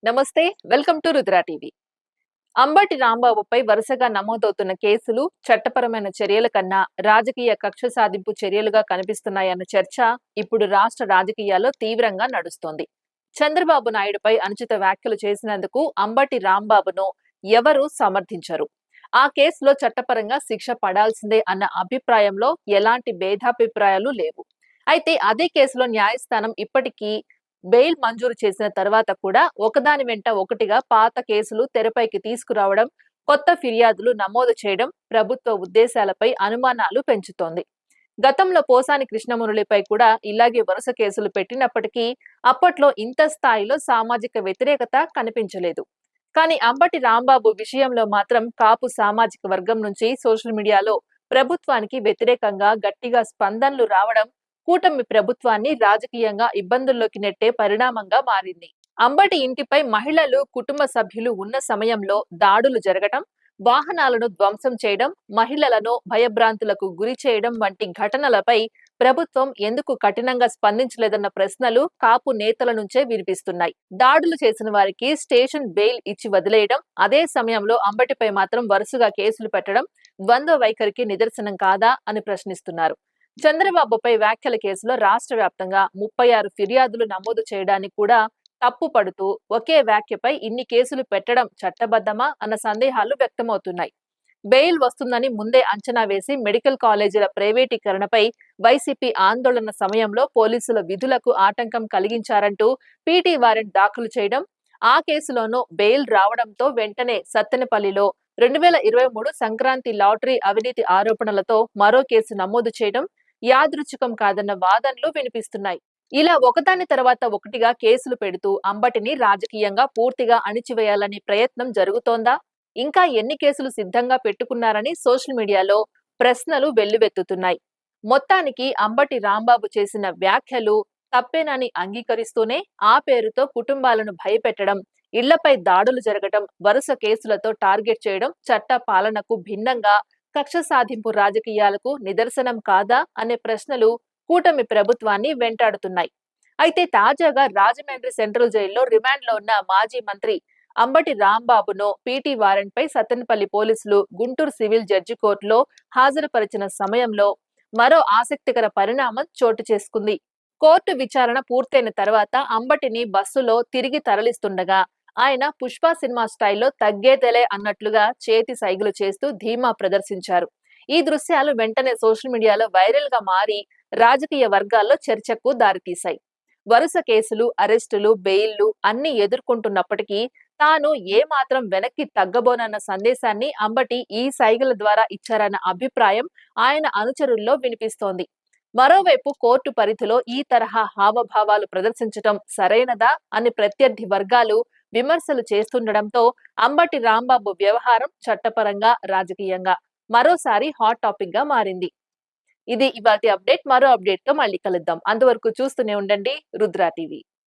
నమస్తే. Welcome to Rudra TV. Ambati రాంబాబుపై వరుసగా నమోదవుతున్న కేసులు చట్టపరమైన చర్యల కన్నా రాజకీయ కక్ష సాధింపు చర్యలుగా కనిపిస్తున్నాయన్న చర్చ ఇప్పుడు రాష్ట్ర రాజకీయాల్లో తీవ్రంగా నడుస్తోంది. చంద్రబాబు నాయుడుపై అనుచిత వ్యాఖ్యలు చేసినందుకు అంబటి రాంబాబును ఎవరూ సమర్థించరు. ఆ కేసులో చట్టపరంగా శిక్ష పడాల్సిందే అన్న అభిప్రాయంలో ఎలాంటి భేదాభిప్రాయాలు లేవు. అయితే అదే కేసులో న్యాయస్థానం ఇప్పటికీ బెయిల్ మంజూరు చేసిన తర్వాత కూడా ఒకదాని వెంట ఒకటిగా పాత కేసులు తెరపైకి తీసుకురావడం, కొత్త ఫిర్యాదులు నమోదు చేయడం ప్రభుత్వ ఉద్దేశాలపై అనుమానాలు పెంచుతోంది. గతంలో పోసాని కృష్ణమురళిపై కూడా ఇలాగే వరుస కేసులు పెట్టినప్పటికీ అప్పట్లో ఇంత స్థాయిలో సామాజిక వ్యతిరేకత కనిపించలేదు. కానీ అంబటి రాంబాబు విషయంలో మాత్రం కాపు సామాజిక వర్గం నుంచి సోషల్ మీడియాలో ప్రభుత్వానికి వ్యతిరేకంగా గట్టిగా స్పందనలు రావడం కూటమి ప్రభుత్వాన్ని రాజకీయంగా ఇబ్బందుల్లోకి నెట్టే పరిణామంగా మారింది. అంబటి ఇంటిపై మహిళలు, కుటుంబ సభ్యులు ఉన్న సమయంలో దాడులు జరగటం, వాహనాలను ధ్వంసం చేయడం, మహిళలను భయభ్రాంతులకు గురి చేయడం వంటి ఘటనలపై ప్రభుత్వం ఎందుకు కఠినంగా స్పందించలేదన్న ప్రశ్నలు కాపు నేతల నుంచే వినిపిస్తున్నాయి. దాడులు చేసిన వారికి స్టేషన్ బెయిల్ ఇచ్చి వదిలేయడం, అదే సమయంలో అంబటిపై మాత్రం వరుసగా కేసులు పెట్టడం ద్వంద్వ వైఖరికి నిదర్శనం కాదా అని ప్రశ్నిస్తున్నారు. చంద్రబాబుపై వ్యాఖ్యల కేసులో రాష్ట్ర వ్యాప్తంగా 36 ఫిర్యాదులు నమోదు చేయడానికి కూడా తప్పు పడుతూ ఒకే వ్యాఖ్యపై ఇన్ని కేసులు పెట్టడం చట్టబద్ధమా అన్న సందేహాలు వ్యక్తమవుతున్నాయి. బెయిల్ వస్తుందని ముందే అంచనా వేసి మెడికల్ కాలేజీల ప్రైవేటీకరణపై వైసీపీ ఆందోళన సమయంలో పోలీసుల విధులకు ఆటంకం కలిగించారంటూ పీటీ వారెంట్ దాఖలు చేయడం, ఆ కేసులోనూ బెయిల్ రావడంతో వెంటనే సత్తెనపల్లిలో 2023 సంక్రాంతి లాటరీ అవినీతి ఆరోపణలతో మరో కేసు నమోదు చేయడం యాదృచ్ఛికం కాదన్న వాదనలు వినిపిస్తున్నాయి. ఇలా ఒకదాని తర్వాత ఒకటిగా కేసులు పెడుతూ అంబటిని రాజకీయంగా పూర్తిగా అణిచివేయాలనే ప్రయత్నం జరుగుతోందా? ఇంకా ఎన్ని కేసులు సిద్ధంగా పెట్టుకున్నారని సోషల్ మీడియాలో ప్రశ్నలు వెల్లువెత్తుతున్నాయి. మొత్తానికి అంబటి రాంబాబు చేసిన వ్యాఖ్యలు తప్పేనని అంగీకరిస్తూనే ఆ పేరుతో కుటుంబాలను భయపెట్టడం, ఇళ్లపై దాడులు జరగడం, వరుస కేసులతో టార్గెట్ చేయడం చట్ట పాలనకు భిన్నంగా కక్ష సాధింపు రాజకీయాలకు నిదర్శనం కాదా అనే ప్రశ్నలు కూటమి ప్రభుత్వాన్ని వెంటాడుతున్నాయి. అయితే తాజాగా రాజమండ్రి సెంట్రల్ జైల్లో రిమాండ్ లో ఉన్న మాజీ మంత్రి అంబటి రాంబాబును పీటీ వారెంట్ పై సత్తెనపల్లి పోలీసులు గుంటూరు సివిల్ జడ్జి కోర్టులో హాజరుపరిచిన సమయంలో మరో ఆసక్తికర పరిణామం చోటు చేసుకుంది. కోర్టు విచారణ పూర్తయిన తర్వాత అంబటిని బస్సులో తిరిగి తరలిస్తుండగా ఆయన పుష్ప సినిమా స్టైల్లో తగ్గేదేలే అన్నట్లుగా చేతి సైగలు చేస్తూ ధీమా ప్రదర్శించారు. ఈ దృశ్యాలు వెంటనే సోషల్ మీడియాలో వైరల్ గా మారి రాజకీయ వర్గాల్లో చర్చకు దారితీశాయి. వరుస కేసులు, అరెస్టులు, బెయిల్లు అన్ని ఎదుర్కొంటున్నప్పటికీ తాను ఏమాత్రం వెనక్కి తగ్గబోనన్న సందేశాన్ని అంబటి ఈ సైగల ద్వారా ఇచ్చారన్న అభిప్రాయం ఆయన అనుచరుల్లో వినిపిస్తోంది. మరోవైపు కోర్టు పరిధిలో ఈ తరహా హావభావాలు ప్రదర్శించడం సరైనదా అని ప్రత్యర్థి వర్గాలు విమర్శలు చేస్తుండటంతో అంబటి రాంబాబు వ్యవహారం చట్టపరంగా, రాజకీయంగా మరోసారి హాట్ టాపిక్ గా మారింది. ఇది ఇవాల్టి అప్డేట్. మరో అప్డేట్ తో మళ్ళీ కలుద్దాం. అంతవరకు చూస్తూనే ఉండండి రుద్ర టీవీ.